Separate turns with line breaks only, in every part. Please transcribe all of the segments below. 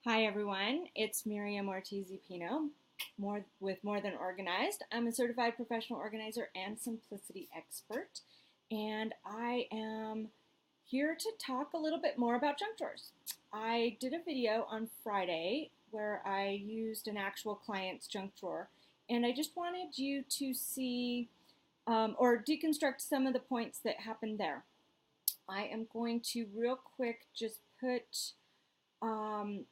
Hi everyone, it's Miriam Ortiz y Pino, with More Than Organized. I'm a certified professional organizer and simplicity expert, and I am here to talk a little bit more about junk drawers. I did a video on Friday where I used an actual client's junk drawer, and I just wanted you to see or deconstruct some of the points that happened there. I am going to real quick just put um,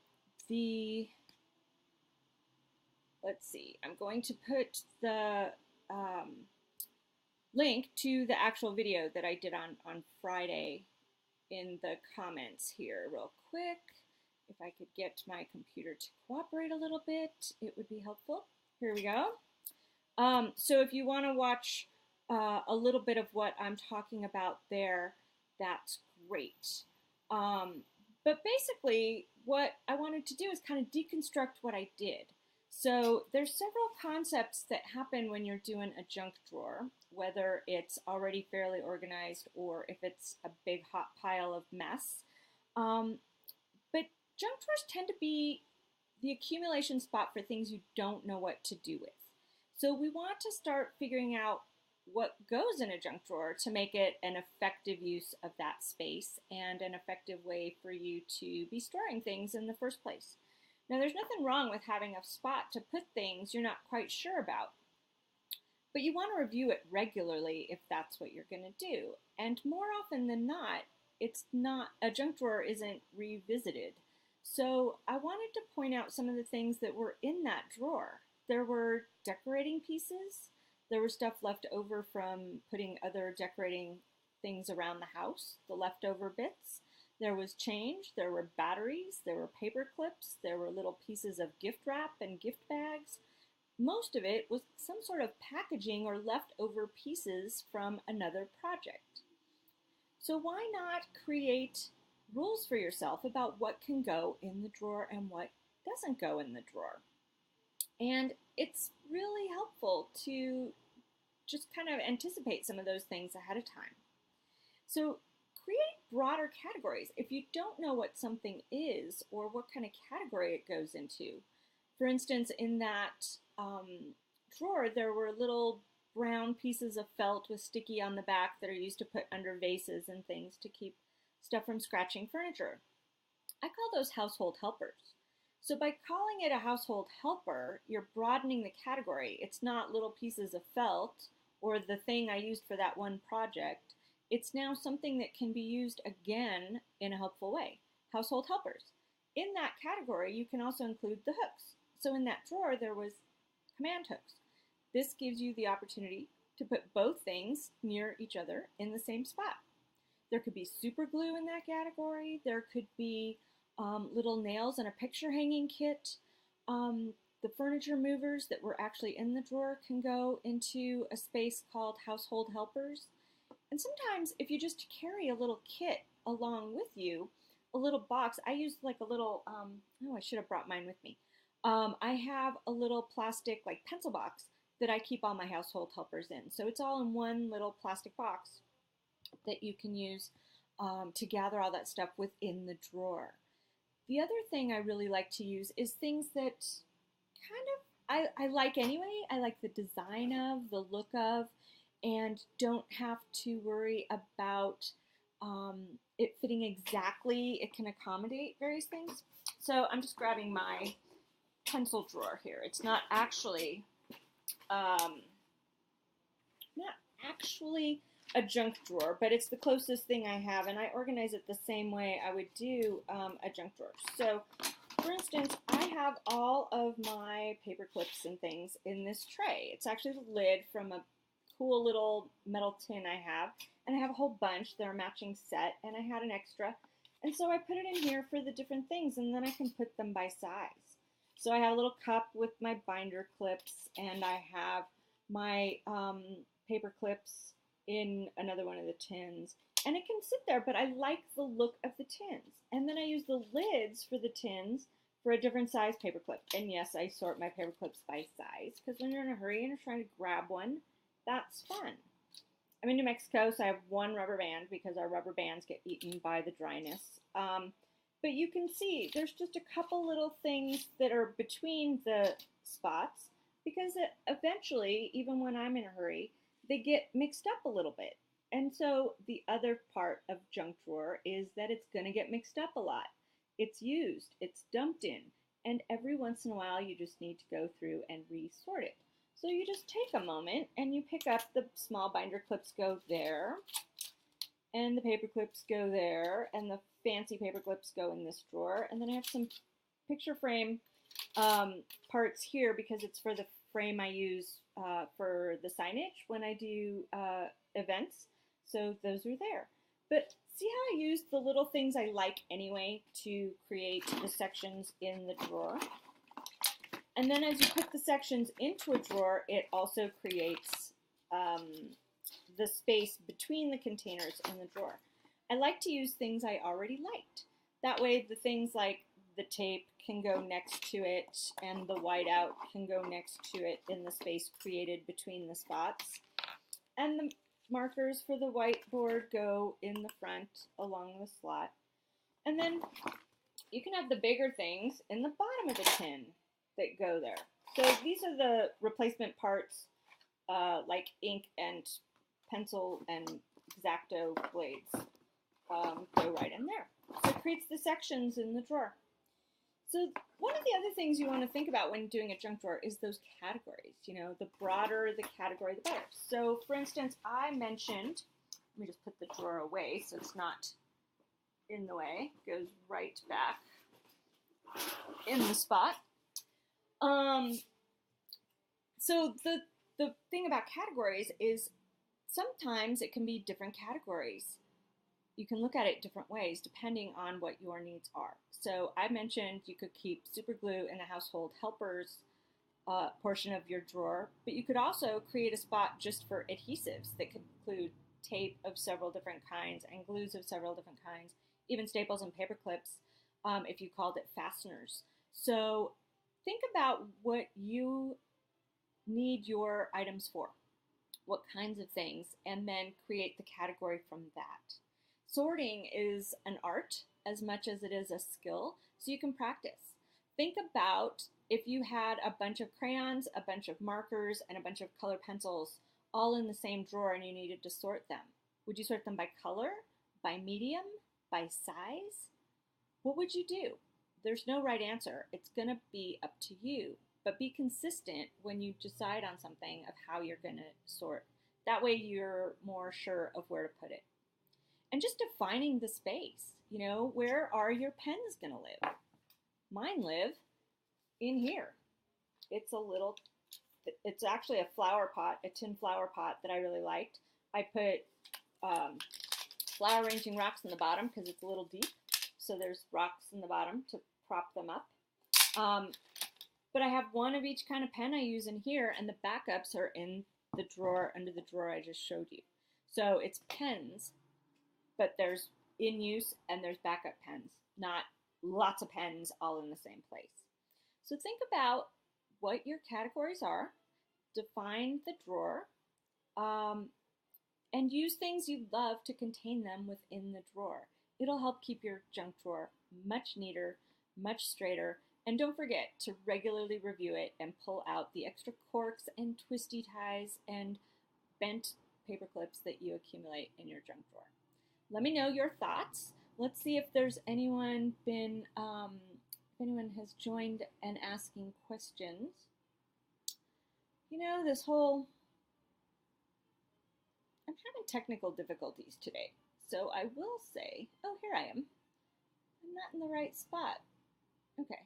the, let's see, I'm going to put the link to the actual video that I did on Friday in the comments here real quick. If I could get my computer to cooperate a little bit, it would be helpful. Here we go. So if you want to watch a little bit of what I'm talking about there, that's great. But basically, what I wanted to do is kind of deconstruct what I did. So there's several concepts that happen when you're doing a junk drawer, whether it's already fairly organized or if it's a big hot pile of mess. But junk drawers tend to be the accumulation spot for things you don't know what to do with. So we want to start figuring out what goes in a junk drawer to make it an effective use of that space and an effective way for you to be storing things in the first place. Now, there's nothing wrong with having a spot to put things you're not quite sure about, but you want to review it regularly if that's what you're going to do. And more often than not, a junk drawer isn't revisited. So I wanted to point out some of the things that were in that drawer. There were decorating pieces. There was stuff left over from putting other decorating things around the house, the leftover bits. There was change, there were batteries, there were paper clips, there were little pieces of gift wrap and gift bags. Most of it was some sort of packaging or leftover pieces from another project. So why not create rules for yourself about what can go in the drawer and what doesn't go in the drawer? And it's really helpful to just kind of anticipate some of those things ahead of time. So create broader categories. If you don't know what something is or what kind of category it goes into, for instance, in that drawer, there were little brown pieces of felt with sticky on the back that are used to put under vases and things to keep stuff from scratching furniture. I call those household helpers. So by calling it a household helper, you're broadening the category. It's not little pieces of felt or the thing I used for that one project. It's now something that can be used again in a helpful way. Household helpers. In that category, you can also include the hooks. So in that drawer, there was command hooks. This gives you the opportunity to put both things near each other in the same spot. There could be super glue in that category. There could be little nails and a picture hanging kit. The furniture movers that were actually in the drawer can go into a space called household helpers. And sometimes if you just carry a little kit along with you, a little box, I use like a little, I should have brought mine with me. I have a little plastic like pencil box that I keep all my household helpers in. So it's all in one little plastic box that you can use to gather all that stuff within the drawer. The other thing I really like to use is things that I like anyway. I like the design of, the look of, and don't have to worry about it fitting exactly. It can accommodate various things. So I'm just grabbing my pencil drawer here. It's not actually a junk drawer, but it's the closest thing I have, and I organize it the same way I would do a junk drawer. So, for instance, I have all of my paper clips and things in this tray. It's actually the lid from a cool little metal tin I have, and I have a whole bunch. They're a matching set, and I had an extra, and so I put it in here for the different things, and then I can put them by size. So I have a little cup with my binder clips, and I have my paper clips in another one of the tins, and it can sit there, but I like the look of the tins. And then I use the lids for the tins for a different size paper clip. And yes, I sort my paper clips by size, because when you're in a hurry and you're trying to grab one, that's fun. I'm in New Mexico, so I have one rubber band because our rubber bands get eaten by the dryness. But you can see there's just a couple little things that are between the spots because eventually, even when I'm in a hurry, they get mixed up a little bit. And so the other part of junk drawer is that it's going to get mixed up a lot. It's used, it's dumped in, and every once in a while you just need to go through and resort it. So you just take a moment and you pick up the small binder clips go there, and the paper clips go there, and the fancy paper clips go in this drawer. And then I have some picture frame parts here because it's for the frame I use for the signage when I do events. So those are there. But see how I use the little things I like anyway to create the sections in the drawer? And then as you put the sections into a drawer, it also creates the space between the containers in the drawer. I like to use things I already liked. That way the things like the tape can go next to it and the whiteout can go next to it in the space created between the spots. And the markers for the whiteboard go in the front along the slot. And then you can have the bigger things in the bottom of the tin that go there. So these are the replacement parts like ink and pencil and X-Acto blades go right in there. So it creates the sections in the drawer. So one of the other things you want to think about when doing a junk drawer is those categories. You know, the broader the category, the better. So for instance, I mentioned, let me just put the drawer away so it's not in the way. It goes right back in the spot. So the thing about categories is sometimes it can be different categories. You can look at it different ways depending on what your needs are. So I mentioned you could keep super glue in the household helpers portion of your drawer, but you could also create a spot just for adhesives that could include tape of several different kinds and glues of several different kinds, even staples and paper clips if you called it fasteners. So think about what you need your items for, what kinds of things, and then create the category from that. Sorting is an art as much as it is a skill, so you can practice. Think about if you had a bunch of crayons, a bunch of markers, and a bunch of color pencils all in the same drawer and you needed to sort them. Would you sort them by color, by medium, by size? What would you do? There's no right answer. It's going to be up to you, but be consistent when you decide on something of how you're going to sort. That way you're more sure of where to put it. And just defining the space, you know, where are your pens going to live? Mine live in here. It's actually a flower pot, a tin flower pot that I really liked. I put flower arranging rocks in the bottom because it's a little deep. So there's rocks in the bottom to prop them up. But I have one of each kind of pen I use in here, and the backups are in the drawer under the drawer I just showed you. So it's pens, but there's in use and there's backup pens, not lots of pens all in the same place. So think about what your categories are, define the drawer, and use things you love to contain them within the drawer. It'll help keep your junk drawer much neater, much straighter, and don't forget to regularly review it and pull out the extra corks and twisty ties and bent paper clips that you accumulate in your junk drawer. Let me know your thoughts. Let's see if there's anyone if anyone has joined and asking questions. You know, I'm having technical difficulties today. So I will say, oh, here I am. I'm not in the right spot. Okay.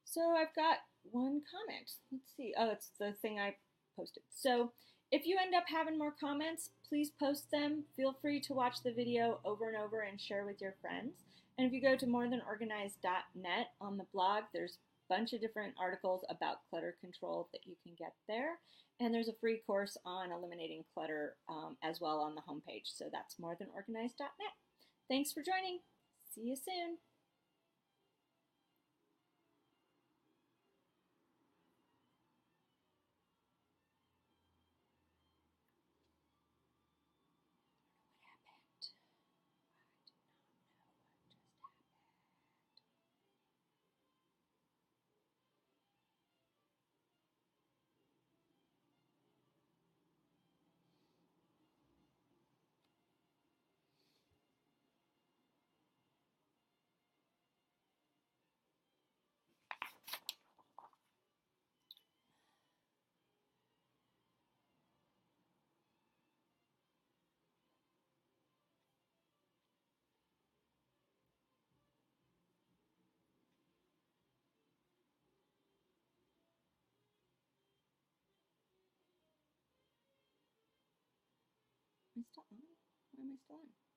So I've got one comment. Let's see. Oh, it's the thing I posted. So if you end up having more comments, please post them. Feel free to watch the video over and over and share with your friends. And if you go to morethanorganized.net on the blog, there's a bunch of different articles about clutter control that you can get there. And there's a free course on eliminating clutter as well on the homepage. So that's morethanorganized.net. Thanks for joining. See you soon. Am I still on? Why am I still on?